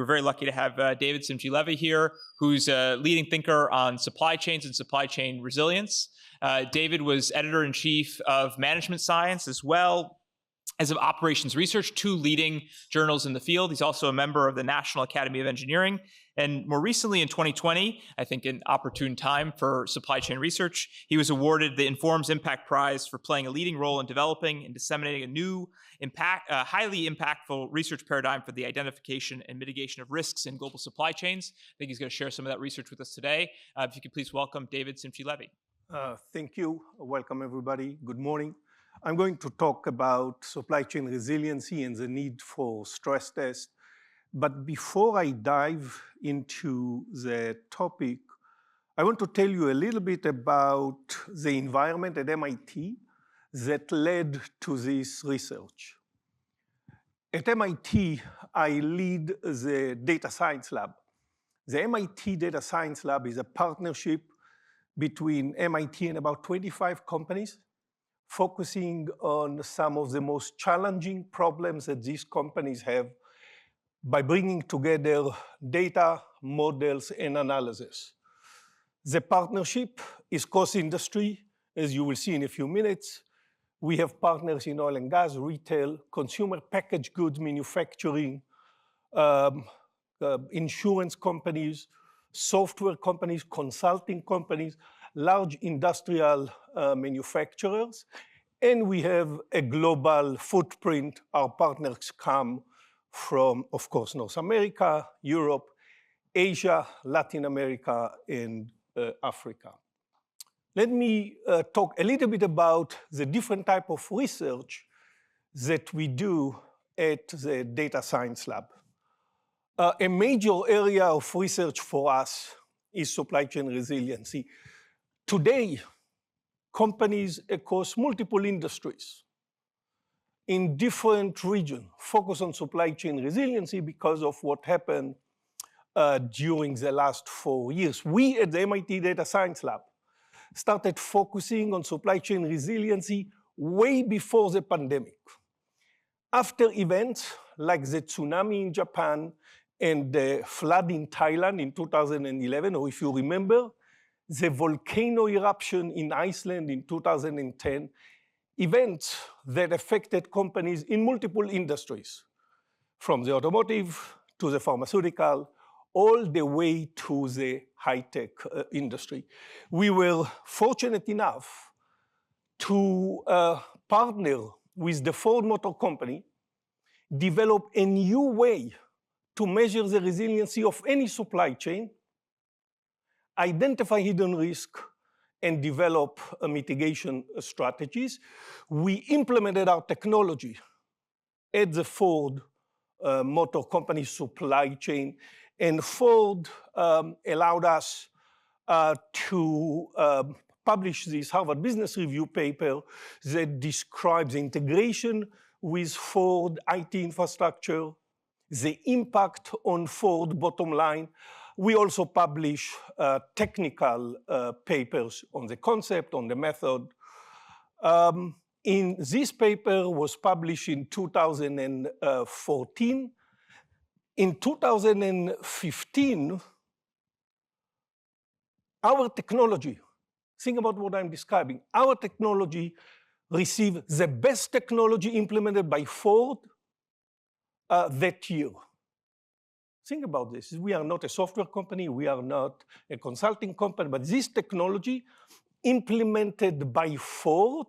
we're very lucky to have David Simchi-Levi here, who's a leading thinker on supply chains and supply chain resilience. David was editor-in-chief of Management Science as well as of Operations Research, two leading journals in the field. He's also a member of the National Academy of Engineering. And more recently in 2020, I think an opportune time for supply chain research, he was awarded the Informs Impact Prize for playing a leading role in developing and disseminating a new highly impactful research paradigm for the identification and mitigation of risks in global supply chains. I think he's going to share some of that research with us today. If you could please welcome David Simchi-Levi. Thank you. Welcome, everybody. Good morning. I'm going to talk about supply chain resiliency and the need for stress tests. But before I dive into the topic, I want to tell you a little bit about the environment at MIT that led to this research. At MIT, I lead the data science lab. The MIT Data Science Lab is a partnership between MIT and about 25 companies, focusing on some of the most challenging problems that these companies have by bringing together data, models, and analysis. The partnership is cross-industry, as you will see in a few minutes. We have partners in oil and gas, retail, consumer packaged goods manufacturing, insurance companies, software companies, consulting companies, large industrial manufacturers, and we have a global footprint. Our partners come from, of course, North America, Europe, Asia, Latin America, and Africa. Let me talk a little bit about the different type of research that we do at the Data Science Lab. A major area of research for us is supply chain resiliency. Today, companies across multiple industries in different regions focus on supply chain resiliency because of what happened during the last 4 years. We at the MIT Data Science Lab started focusing on supply chain resiliency way before the pandemic. After events like the tsunami in Japan and the flood in Thailand in 2011, or if you remember, the volcano eruption in Iceland in 2010, events that affected companies in multiple industries, from the automotive to the pharmaceutical, all the way to the high-tech industry. We were fortunate enough to partner with the Ford Motor Company, develop a new way to measure the resiliency of any supply chain, identify hidden risk, and develop mitigation strategies. We implemented our technology at the Ford Motor Company supply chain, and Ford allowed us to publish this Harvard Business Review paper that describes the integration with Ford IT infrastructure, the impact on Ford bottom line. We also publish technical papers on the concept, on the method. In this paper was published in 2014. In 2015, our technology, think about what I'm describing, our technology received the best technology implemented by Ford that year. Think about this. We are not a software company. We are not a consulting company. But this technology implemented by Ford,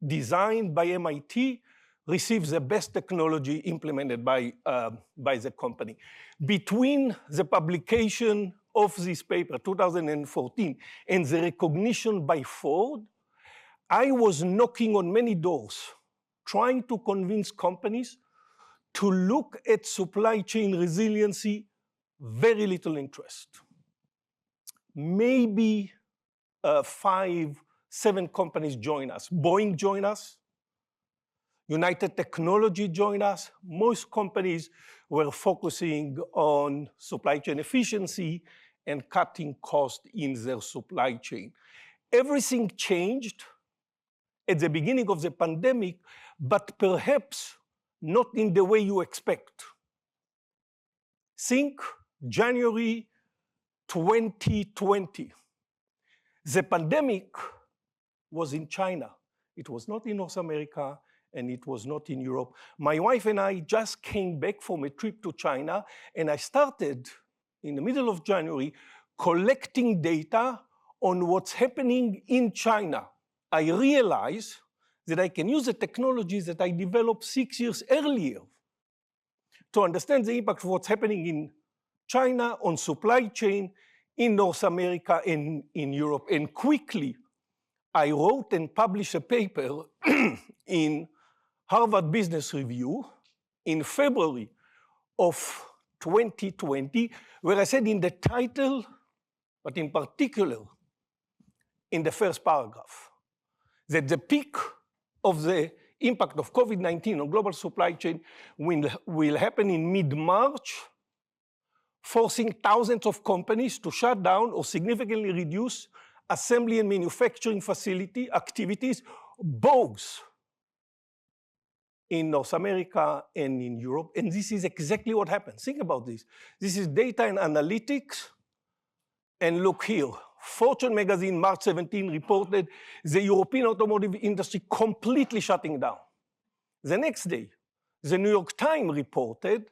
designed by MIT, receives the best technology implemented by the company. Between the publication of this paper, 2014, and the recognition by Ford, I was knocking on many doors, trying to convince companies to look at supply chain resiliency. Very little interest. Maybe 5, 7 companies join us. Boeing joined us. United Technology joined us. Most companies were focusing on supply chain efficiency and cutting costs in their supply chain. Everything changed at the beginning of the pandemic, but perhaps not in the way you expect. Think January 2020. The pandemic was in China. It was not in North America, and it was not in Europe. My wife and I just came back from a trip to China, and I started in the middle of January collecting data on what's happening in China. I realized that I can use the technologies that I developed 6 years earlier to understand the impact of what's happening in China on supply chain in North America and in Europe. And quickly, I wrote and published a paper in Harvard Business Review in February of 2020, where I said in the title, but in particular in the first paragraph, that the peak of the impact of COVID-19 on global supply chain will happen in mid-March, forcing thousands of companies to shut down or significantly reduce assembly and manufacturing facility activities, both in North America and in Europe. And this is exactly what happened. Think about this. This is data and analytics. And look here. Fortune magazine, March 17, reported the European automotive industry completely shutting down. The next day, the New York Times reported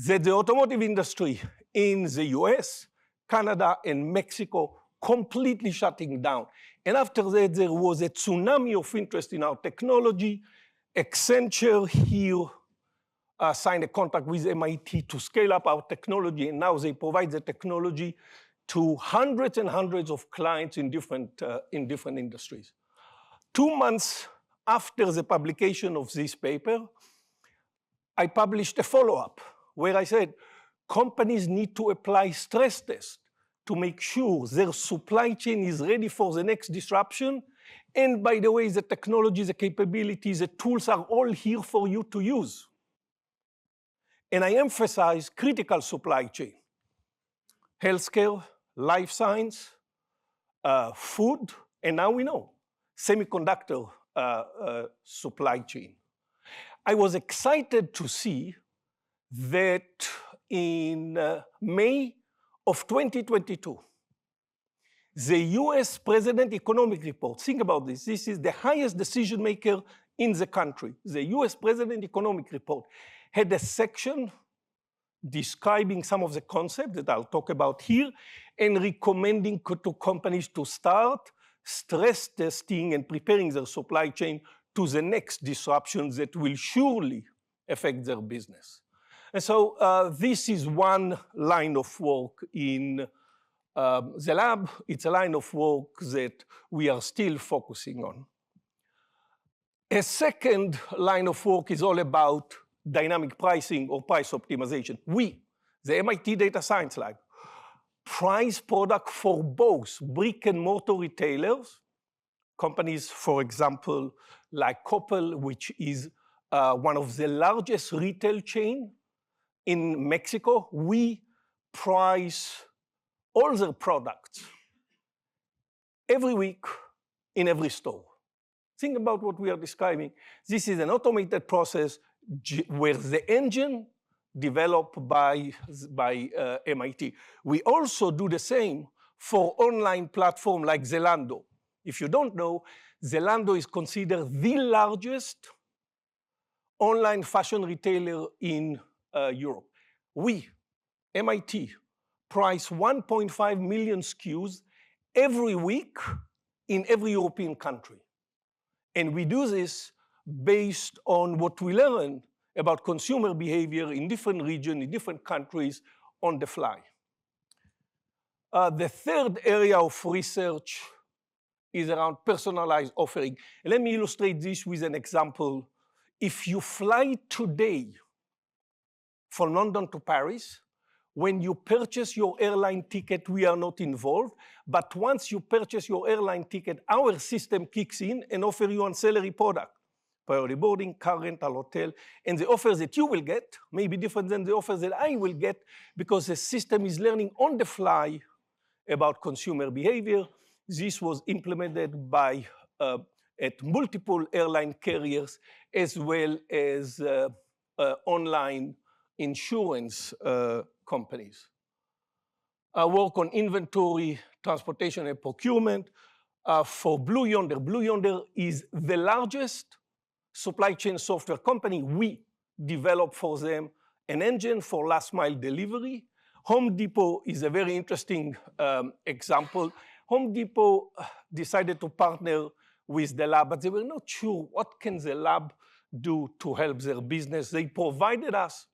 that the automotive industry in the US, Canada, and Mexico completely shutting down. And after that, there was a tsunami of interest in our technology. Accenture here signed a contract with MIT to scale up our technology, and now they provide the technology to hundreds and hundreds of clients in different industries. 2 months after the publication of this paper, I published a follow-up where I said, companies need to apply stress tests to make sure their supply chain is ready for the next disruption. And by the way, the technology, the capabilities, the tools are all here for you to use. And I emphasize critical supply chain, healthcare, life science, food, and now we know, semiconductor supply chain. I was excited to see that in May of 2022, the US President Economic Report, think about this, this is the highest decision maker in the country. The US President Economic Report had a section describing some of the concepts that I'll talk about here and recommending to companies to start stress testing and preparing their supply chain to the next disruptions that will surely affect their business. And so this is one line of work in the lab. It's a line of work that we are still focusing on. A second line of work is all about dynamic pricing or price optimization. We, the MIT Data Science Lab, price product for both brick and mortar retailers, companies, for example, like Coppel, which is one of the largest retail chain in Mexico. We price all their products every week in every store. Think about what we are describing. This is an automated process where the engine developed by MIT. We also do the same for online platform like Zalando. If you don't know, Zalando is considered the largest online fashion retailer in Europe. We, MIT, price 1.5 million SKUs every week in every European country. And we do this based on what we learn about consumer behavior in different regions, in different countries, on the fly. The third area of research is around personalized offering. And let me illustrate this with an example. If you fly today from London to Paris, when you purchase your airline ticket, we are not involved. But once you purchase your airline ticket, our system kicks in and offers you ancillary product. Priority boarding, car rental, hotel. And the offers that you will get may be different than the offers that I will get because the system is learning on the fly about consumer behavior. This was implemented by at multiple airline carriers as well as online insurance companies. I work on inventory, transportation, and procurement for Blue Yonder. Blue Yonder is the largest supply chain software company. We develop for them an engine for last mile delivery. Home Depot is a very interesting example. Home Depot decided to partner with the lab, but they were not sure what can the lab do to help their business. They provided us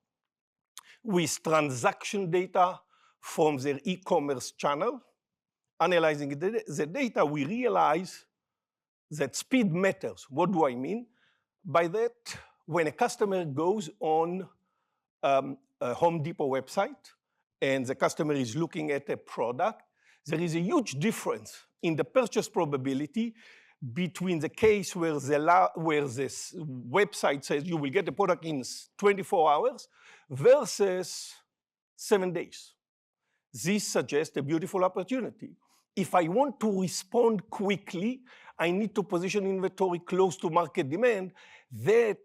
with transaction data from their e-commerce channel. Analyzing the data, we realize that speed matters. What do I mean? By that, when a customer goes on a Home Depot website and the customer is looking at a product, there is a huge difference in the purchase probability between the case where this website says you will get the product in 24 hours versus 7 days. This suggests a beautiful opportunity. If I want to respond quickly, I need to position inventory close to market demand. That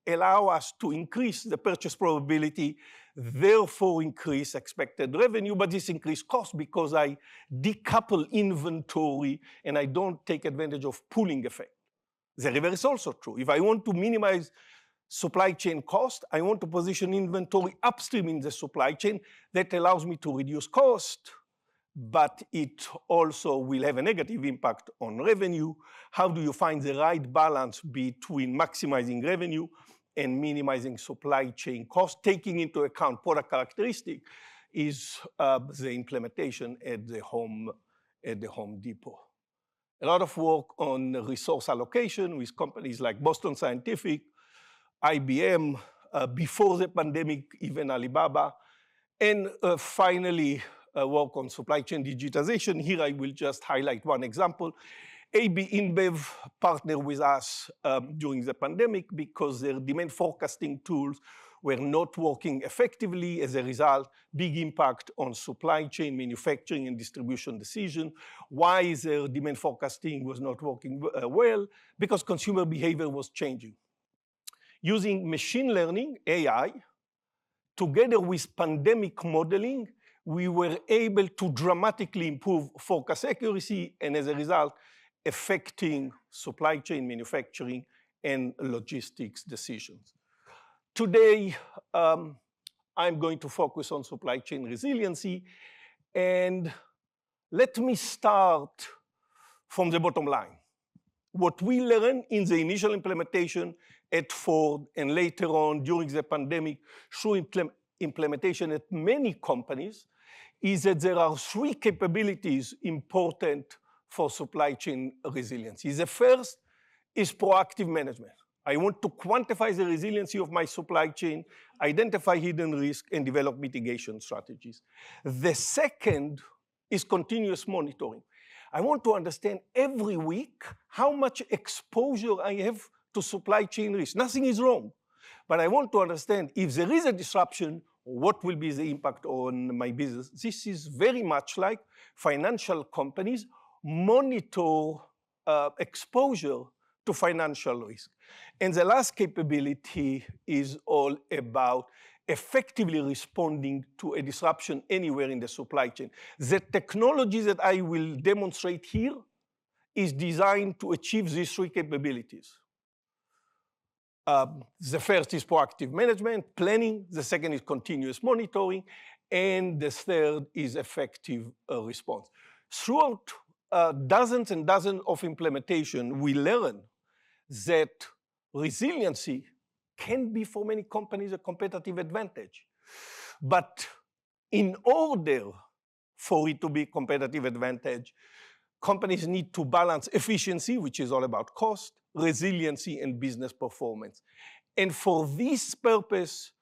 allow us to increase the purchase probability, therefore increase expected revenue, but this increase cost because I decouple inventory and I don't take advantage of pooling effect. The reverse is also true. If I want to minimize supply chain cost, I want to position inventory upstream in the supply chain. That allows me to reduce cost, but it also will have a negative impact on revenue. How do you find the right balance between maximizing revenue and minimizing supply chain cost, taking into account product characteristic, is the implementation at the Home Depot. A lot of work on resource allocation with companies like Boston Scientific, IBM, before the pandemic, even Alibaba, and finally, work on supply chain digitization. Here I will just highlight one example. AB InBev partnered with us during the pandemic because their demand forecasting tools were not working effectively. As a result, big impact on supply chain, manufacturing, and distribution decision. Why their demand forecasting was not working well? Because consumer behavior was changing. Using machine learning, AI, together with pandemic modeling, we were able to dramatically improve forecast accuracy, and as a result, affecting supply chain, manufacturing, and logistics decisions. Today, I'm going to focus on supply chain resiliency, and let me start from the bottom line. What we learned in the initial implementation at Ford and later on during the pandemic through implementation at many companies is that there are three capabilities important for supply chain resiliency. The first is proactive management. I want to quantify the resiliency of my supply chain, identify hidden risk, and develop mitigation strategies. The second is continuous monitoring. I want to understand every week how much exposure I have to supply chain risk. Nothing is wrong, but I want to understand if there is a disruption, what will be the impact on my business. This is very much like financial companies monitor exposure to financial risk. And the last capability is all about effectively responding to a disruption anywhere in the supply chain. The technology that I will demonstrate here is designed to achieve these three capabilities. The first is proactive management, planning. The second is continuous monitoring. And the third is effective response. Throughout dozens and dozens of implementation, we learn that resiliency can be for many companies a competitive advantage. But in order for it to be a competitive advantage, companies need to balance efficiency, which is all about cost, resiliency, and business performance. And for this purpose,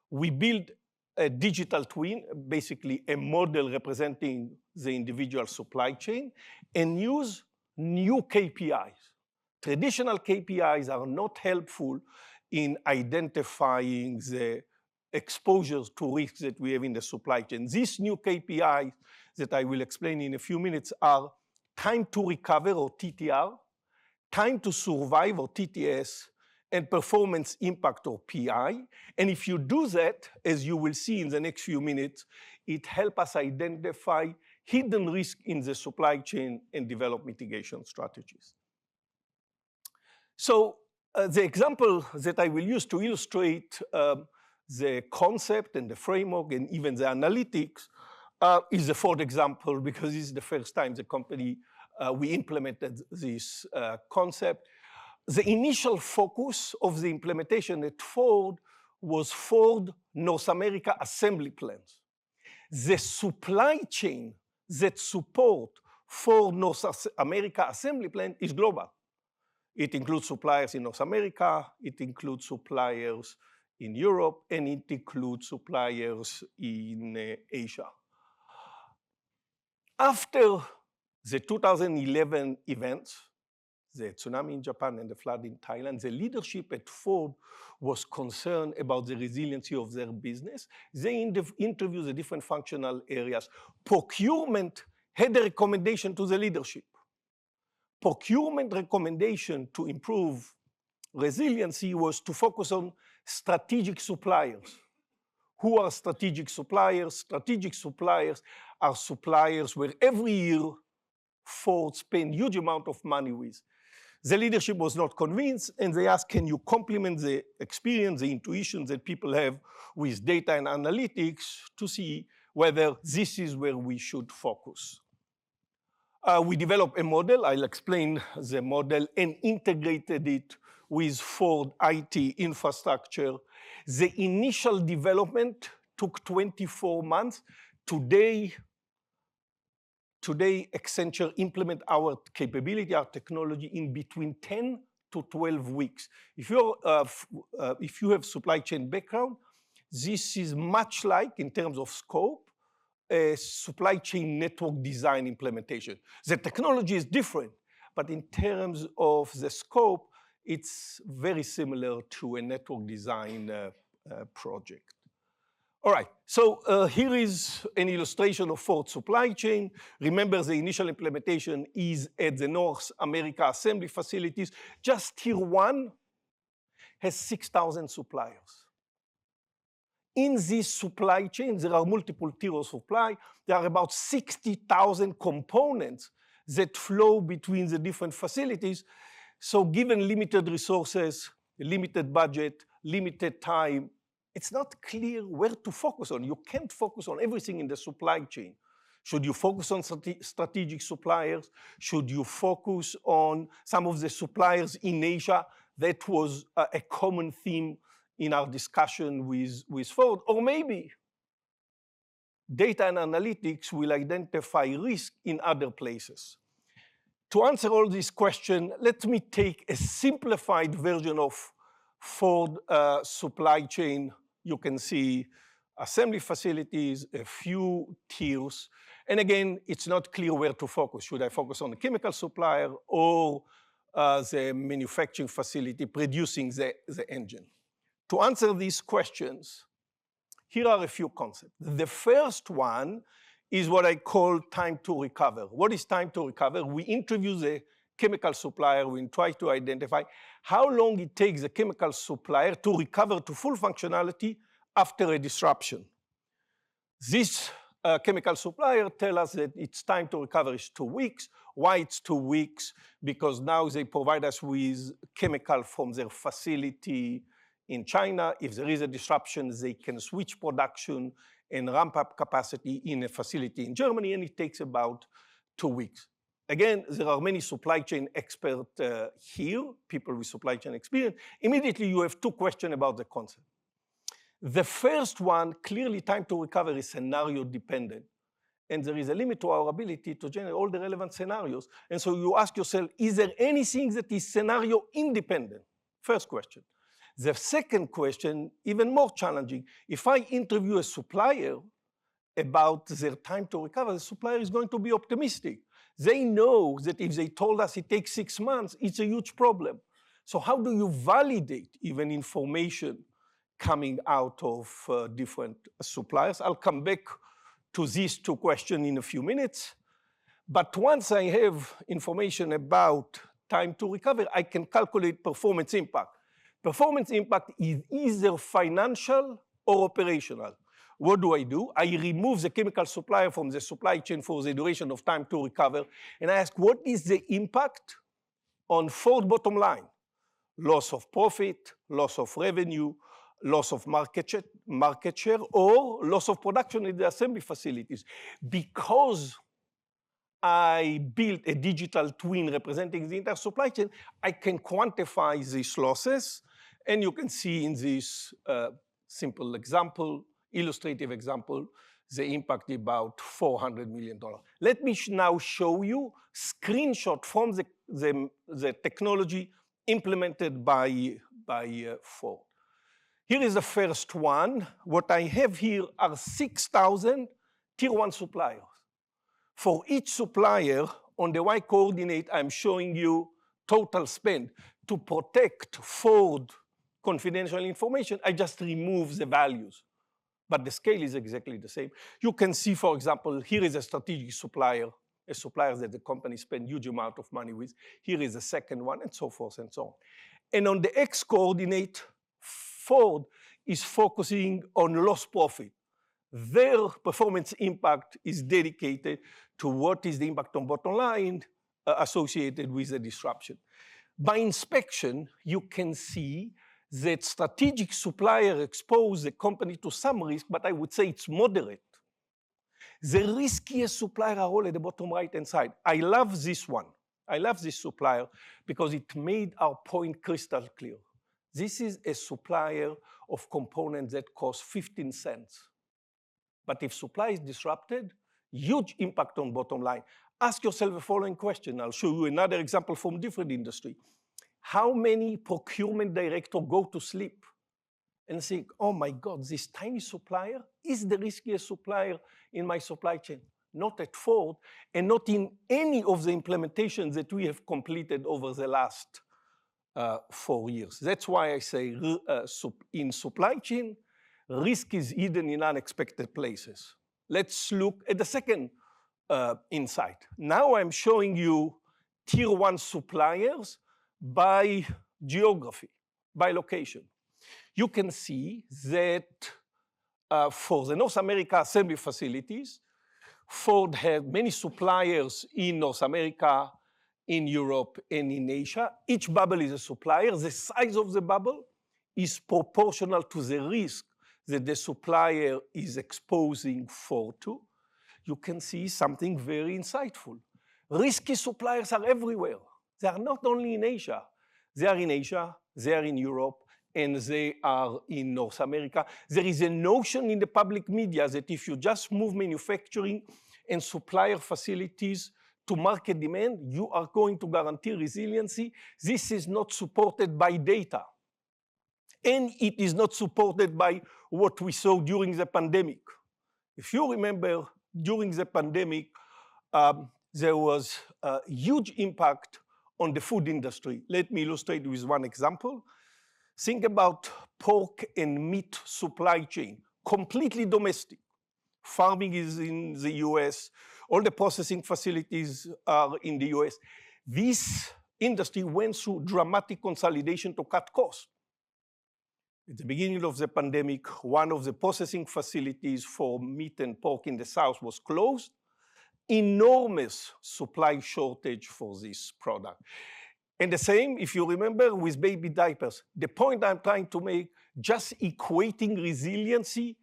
we build a digital twin, basically a model representing the individual supply chain, and use new KPIs. Traditional KPIs are not helpful in identifying the exposures to risks that we have in the supply chain. These new KPIs that I will explain in a few minutes are time to recover, or TTR, time to survive, or TTS, and performance impact, or PI. And if you do that, as you will see in the next few minutes, it helps us identify hidden risk in the supply chain and develop mitigation strategies. So the example that I will use to illustrate the concept and the framework and even the analytics is the Ford example, because this is the first time the company we implemented this concept. The initial focus of the implementation at Ford was Ford North America assembly plants. The supply chain that support Ford North America assembly plant is global. It includes suppliers in North America, it includes suppliers in Europe, and it includes suppliers in Asia. After the 2011 events, the tsunami in Japan and the flood in Thailand, the leadership at Ford was concerned about the resiliency of their business. They interviewed the different functional areas. Procurement had a recommendation to the leadership. Procurement recommendation to improve resiliency was to focus on strategic suppliers. Who are strategic suppliers? Strategic suppliers are suppliers where every year Ford spends huge amount of money with. The leadership was not convinced, and they asked, can you complement the experience, the intuition that people have with data and analytics to see whether this is where we should focus? We developed a model. I'll explain the model, and integrated it with Ford IT infrastructure. The initial development took 24 months. Today, Accenture implement our capability, our technology, in between 10 to 12 weeks. If you have supply chain background, this is much like, in terms of scope, a supply chain network design implementation. The technology is different, but in terms of the scope, it's very similar to a network design project. All right, so here is an illustration of Ford supply chain. Remember, the initial implementation is at the North America assembly facilities. Just tier one has 6,000 suppliers. In this supply chain, there are multiple tiers of supply. There are about 60,000 components that flow between the different facilities. So given limited resources, limited budget, limited time, it's not clear where to focus on. You can't focus on everything in the supply chain. Should you focus on strategic suppliers? Should you focus on some of the suppliers in Asia? That was a common theme in our discussion with Ford. Or maybe data and analytics will identify risk in other places. To answer all these questions, let me take a simplified version of Ford supply chain. You can see assembly facilities, a few tiers. And again, it's not clear where to focus. Should I focus on the chemical supplier or the manufacturing facility producing the engine? To answer these questions, here are a few concepts. The first one is what I call time to recover. What is time to recover? We interview the chemical supplier. We try to identify how long it takes the chemical supplier to recover to full functionality after a disruption. This chemical supplier tells us that its time to recover is 2 weeks. Why it's 2 weeks? Because now they provide us with chemical from their facility in China. If there is a disruption, they can switch production and ramp up capacity in a facility in Germany, and it takes about 2 weeks. Again, there are many supply chain experts here, people with supply chain experience. Immediately, you have 2 questions about the concept. The first one, clearly time to recover, is scenario dependent. And there is a limit to our ability to generate all the relevant scenarios. And so you ask yourself, is there anything that is scenario independent? First question. The second question, even more challenging. If I interview a supplier about their time to recover, the supplier is going to be optimistic. They know that if they told us it takes 6 months, it's a huge problem. So how do you validate even information coming out of different suppliers? I'll come back to these 2 questions in a few minutes. But once I have information about time to recover, I can calculate performance impact. Performance impact is either financial or operational. What do? I remove the chemical supplier from the supply chain for the duration of time to recover, and I ask, what is the impact on Ford bottom line? Loss of profit, loss of revenue, loss of market share, or loss of production in the assembly facilities. Because I built a digital twin representing the entire supply chain, I can quantify these losses. And you can see in this simple example, illustrative example, the impact about $400 million. Let me now show you screenshot from the technology implemented by Ford. Here is the first one. What I have here are 6,000 tier one suppliers. For each supplier, on the Y coordinate, I'm showing you total spend. To protect Ford confidential information, I just remove the values. But the scale is exactly the same. You can see, for example, here is a strategic supplier, a supplier that the company spend huge amount of money with. Here is the second one, and so forth and so on. And on the X coordinate, Ford is focusing on lost profit. Their performance impact is dedicated to what is the impact on bottom line associated with the disruption. By inspection, you can see that strategic supplier expose the company to some risk, but I would say it's moderate. The riskiest supplier are all at the bottom right-hand side. I love this one. I love this supplier because it made our point crystal clear. This is a supplier of components that cost 15 cents. But if supply is disrupted, huge impact on bottom line. Ask yourself the following question. I'll show you another example from different industry. How many procurement directors go to sleep and think, oh my God, this tiny supplier is the riskiest supplier in my supply chain? Not at Ford, and not in any of the implementations that we have completed over the last 4 years. That's why I say in supply chain, risk is hidden in unexpected places. Let's look at the second insight. Now I'm showing you tier one suppliers by geography, by location. You can see that for the North America assembly facilities, Ford had many suppliers in North America, in Europe, and in Asia. Each bubble is a supplier. The size of the bubble is proportional to the risk that the supplier is exposing Ford to. You can see something very insightful. Risky suppliers are everywhere. They are not only in Asia. They are in Asia, they are in Europe, and they are in North America. There is a notion in the public media that if you just move manufacturing and supplier facilities to market demand, you are going to guarantee resiliency. This is not supported by data. And it is not supported by what we saw during the pandemic. If you remember, during the pandemic, there was a huge impact on the food industry. Let me illustrate with one example. Think about pork and meat supply chain, completely domestic. Farming is in the US, all the processing facilities are in the US. This industry went through dramatic consolidation to cut costs. At the beginning of the pandemic, one of the processing facilities for meat and pork in the South was closed. Enormous supply shortage for this product. And the same, if you remember, with baby diapers. The point I'm trying to make, just equating resiliency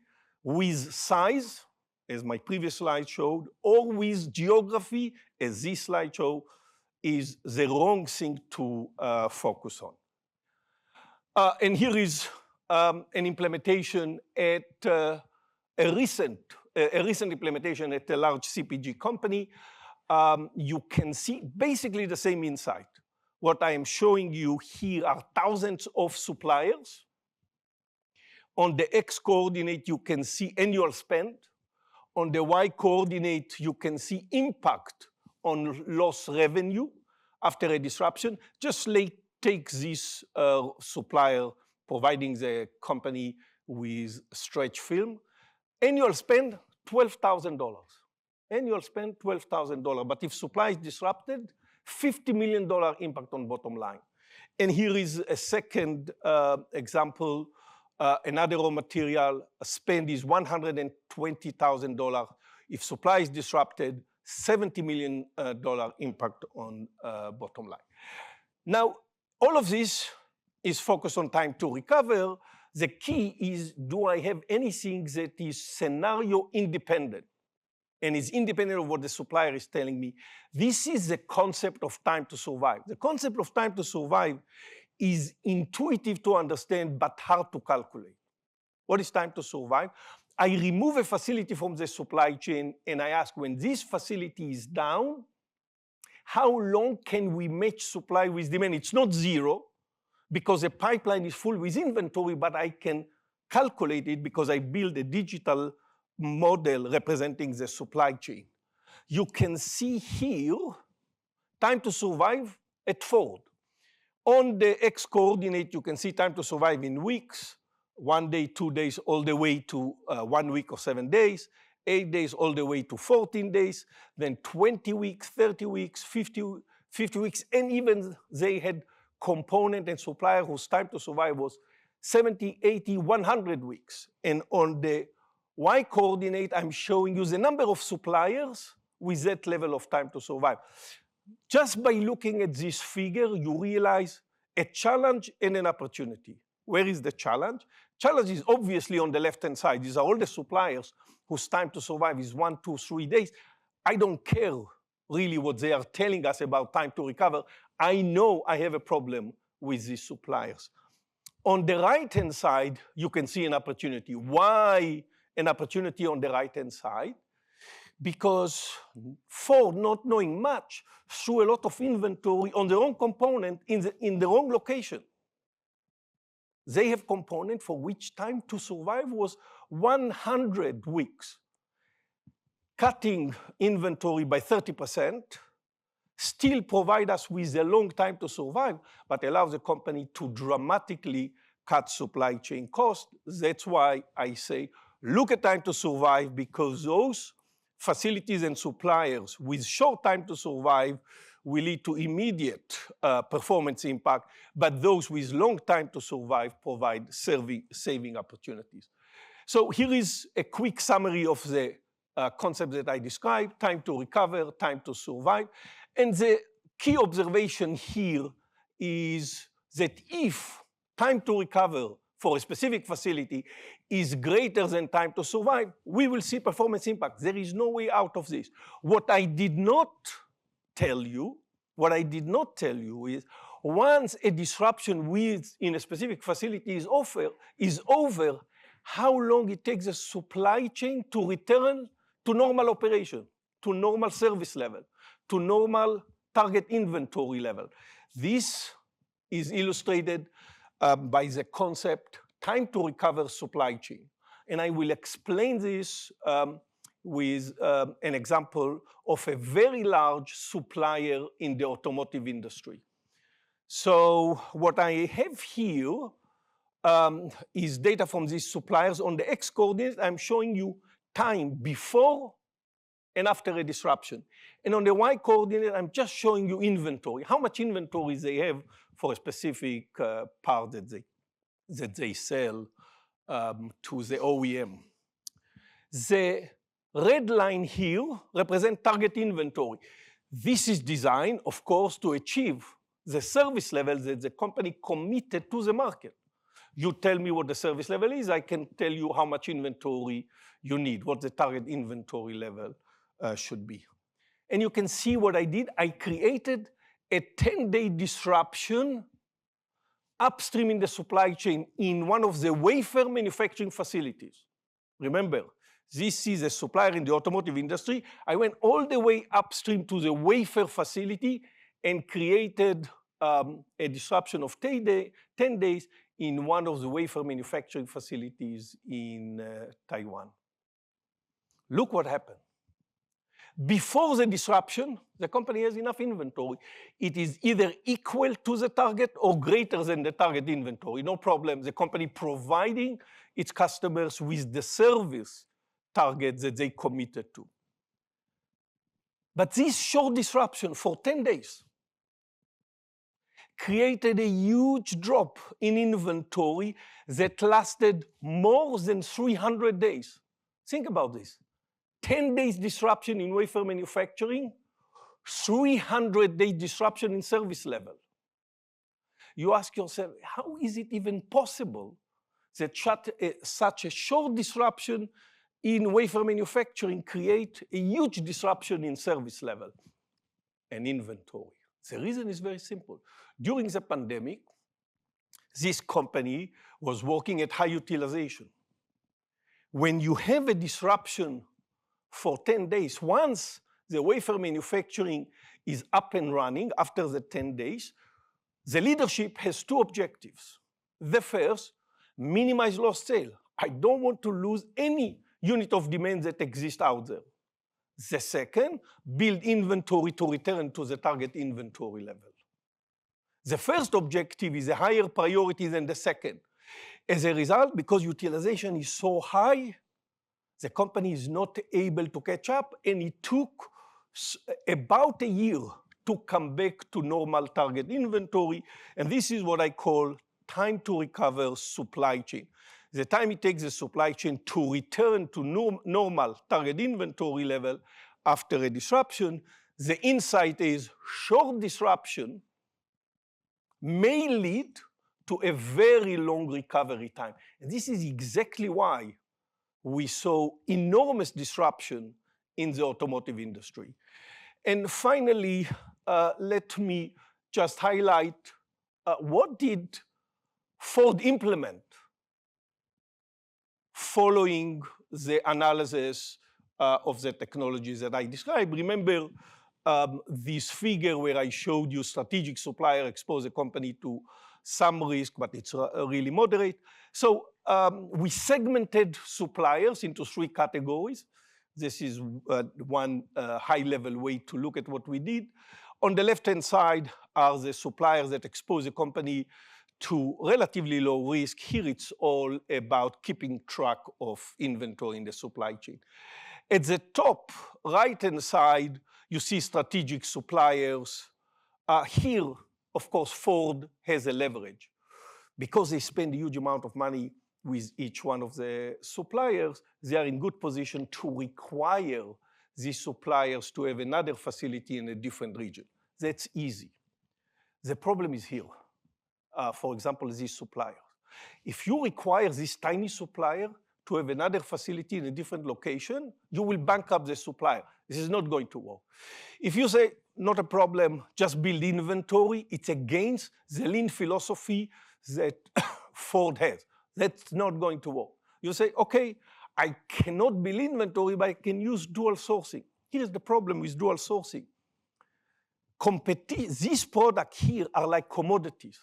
with size, as my previous slide showed, or with geography, as this slide showed, is the wrong thing to focus on. And here is an implementation at a recent implementation at a large CPG company. You can see basically the same insight. What I am showing you here are thousands of suppliers. On the X coordinate, you can see annual spend. On the Y coordinate, you can see impact on lost revenue after a disruption. Just take this supplier providing the company with stretch film. Annual spend, $12,000. Annual spend, $12,000. But if supply is disrupted, $50 million impact on bottom line. And here is a second example. Another raw material spend is $120,000. If supply is disrupted, $70 million impact on bottom line. Now, all of this is focused on time to recover. The key is, do I have anything that is scenario independent and is independent of what the supplier is telling me? This is the concept of time to survive. The concept of time to survive is intuitive to understand, but hard to calculate. What is time to survive? I remove a facility from the supply chain, and I ask, when this facility is down, how long can we match supply with demand? It's not zero, because the pipeline is full with inventory, but I can calculate it because I build a digital model representing the supply chain. You can see here, time to survive at Ford. On the X coordinate, you can see time to survive in weeks, 1 day, 2 days, all the way to 1 week or 7 days, 8 days, all the way to 14 days, then 20 weeks, 30 weeks, 50 weeks, and even they had component and supplier whose time to survive was 70, 80, 100 weeks. And on the Y coordinate, I'm showing you the number of suppliers with that level of time to survive. Just by looking at this figure, you realize a challenge and an opportunity. Where is the challenge? Challenge is obviously on the left-hand side. These are all the suppliers whose time to survive is 1, 2, 3 days. I don't care really what they are telling us about time to recover. I know I have a problem with these suppliers. On the right-hand side, you can see an opportunity. Why an opportunity on the right-hand side? Because Ford, not knowing much, threw a lot of inventory on the wrong component in the wrong location. They have component for which time to survive was 100 weeks. Cutting inventory by 30% still provide us with a long time to survive, but allows the company to dramatically cut supply chain costs. That's why I say, look at time to survive, because those facilities and suppliers with short time to survive will lead to immediate performance impact, but those with long time to survive provide saving opportunities. So here is a quick summary of the concept that I described: time to recover, time to survive. And the key observation here is that if time to recover for a specific facility is greater than time to survive, we will see performance impact. There is no way out of this. What I did not tell you is, once a disruption in a specific facility is over, how long it takes the supply chain to return to normal operation, to normal service level, to normal target inventory level. This is illustrated by the concept time to recover supply chain. And I will explain this with an example of a very large supplier in the automotive industry. So what I have here is data from these suppliers. On the X coordinate, I'm showing you time before and after a disruption. And on the Y coordinate, I'm just showing you inventory, how much inventory they have for a specific part that they sell to the OEM. The red line here represents target inventory. This is designed, of course, to achieve the service level that the company committed to the market. You tell me what the service level is, I can tell you how much inventory you need, what the target inventory level should be. And you can see what I did. I created a 10-day disruption upstream in the supply chain in one of the wafer manufacturing facilities. Remember, this is a supplier in the automotive industry. I went all the way upstream to the wafer facility and created a disruption of 10 days in one of the wafer manufacturing facilities in Taiwan. Look what happened. Before the disruption, the company has enough inventory. It is either equal to the target or greater than the target inventory. No problem. The company providing its customers with the service target that they committed to. But this short disruption for 10 days created a huge drop in inventory that lasted more than 300 days. Think about this. 10 days disruption in wafer manufacturing, 300-day disruption in service level. You ask yourself, how is it even possible that such a short disruption in wafer manufacturing create a huge disruption in service level and inventory? The reason is very simple. During the pandemic, this company was working at high utilization. When you have a disruption for 10 days, once the wafer manufacturing is up and running after the 10 days, the leadership has two objectives. The first, minimize lost sale. I don't want to lose any unit of demand that exists out there. The second, build inventory to return to the target inventory level. The first objective is a higher priority than the second. As a result, because utilization is so high, the company is not able to catch up, and it took about a year to come back to normal target inventory, and this is what I call time to recover supply chain. The time it takes the supply chain to return to normal target inventory level after a disruption. The insight is short disruption may lead to a very long recovery time. And this is exactly why we saw enormous disruption in the automotive industry. And finally, let me just highlight what did Ford implement following the analysis of the technologies that I described. Remember this figure where I showed you strategic supplier expose a company to some risk, but it's really moderate. So we segmented suppliers into three categories. This is one high-level way to look at what we did. On the left-hand side are the suppliers that expose a company to relatively low risk. Here it's all about keeping track of inventory in the supply chain. At the top right-hand side, you see strategic suppliers. Here, of course, Ford has a leverage. Because they spend a huge amount of money with each one of the suppliers, they are in good position to require these suppliers to have another facility in a different region. That's easy. The problem is here. For example, these suppliers. If you require this tiny supplier to have another facility in a different location, you will bankrupt the supplier. This is not going to work. If you say, not a problem, just build inventory, it's against the lean philosophy that Ford has. That's not going to work. You say, okay, I cannot build inventory, but I can use dual sourcing. Here's the problem with dual sourcing. These products here are like commodities.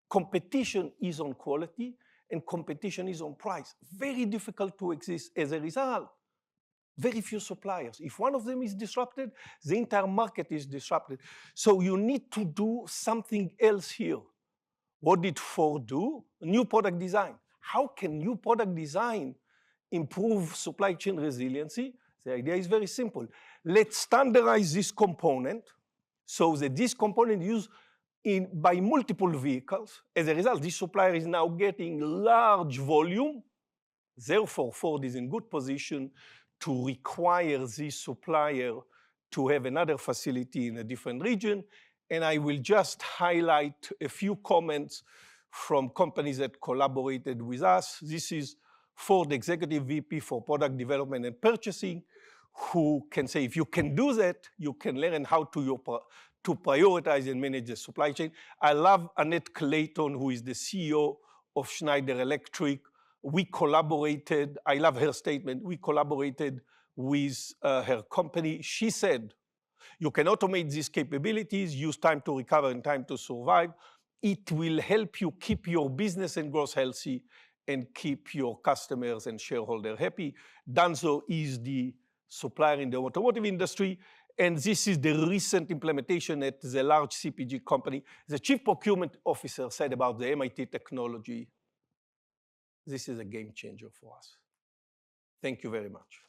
Competition is on quality, and competition is on price. Very difficult to exist. As a result, very few suppliers. If one of them is disrupted, the entire market is disrupted. So you need to do something else here. What did Ford do? New product design. How can new product design improve supply chain resiliency? The idea is very simple. Let's standardize this component so that this component is used by multiple vehicles. As a result, this supplier is now getting large volume. Therefore, Ford is in good position to require this supplier to have another facility in a different region. And I will just highlight a few comments from companies that collaborated with us. This is Ford Executive VP for Product Development and Purchasing, who can say, if you can do that, you can learn how to prioritize and manage the supply chain. I love Annette Clayton, who is the CEO of Schneider Electric. We collaborated. I love her statement. We collaborated with her company. She said, you can automate these capabilities, use time to recover and time to survive. It will help you keep your business and growth healthy and keep your customers and shareholders happy. Danzo is the supplier in the automotive industry, and this is the recent implementation at the large CPG company. The chief procurement officer said about the MIT technology, this is a game changer for us. Thank you very much.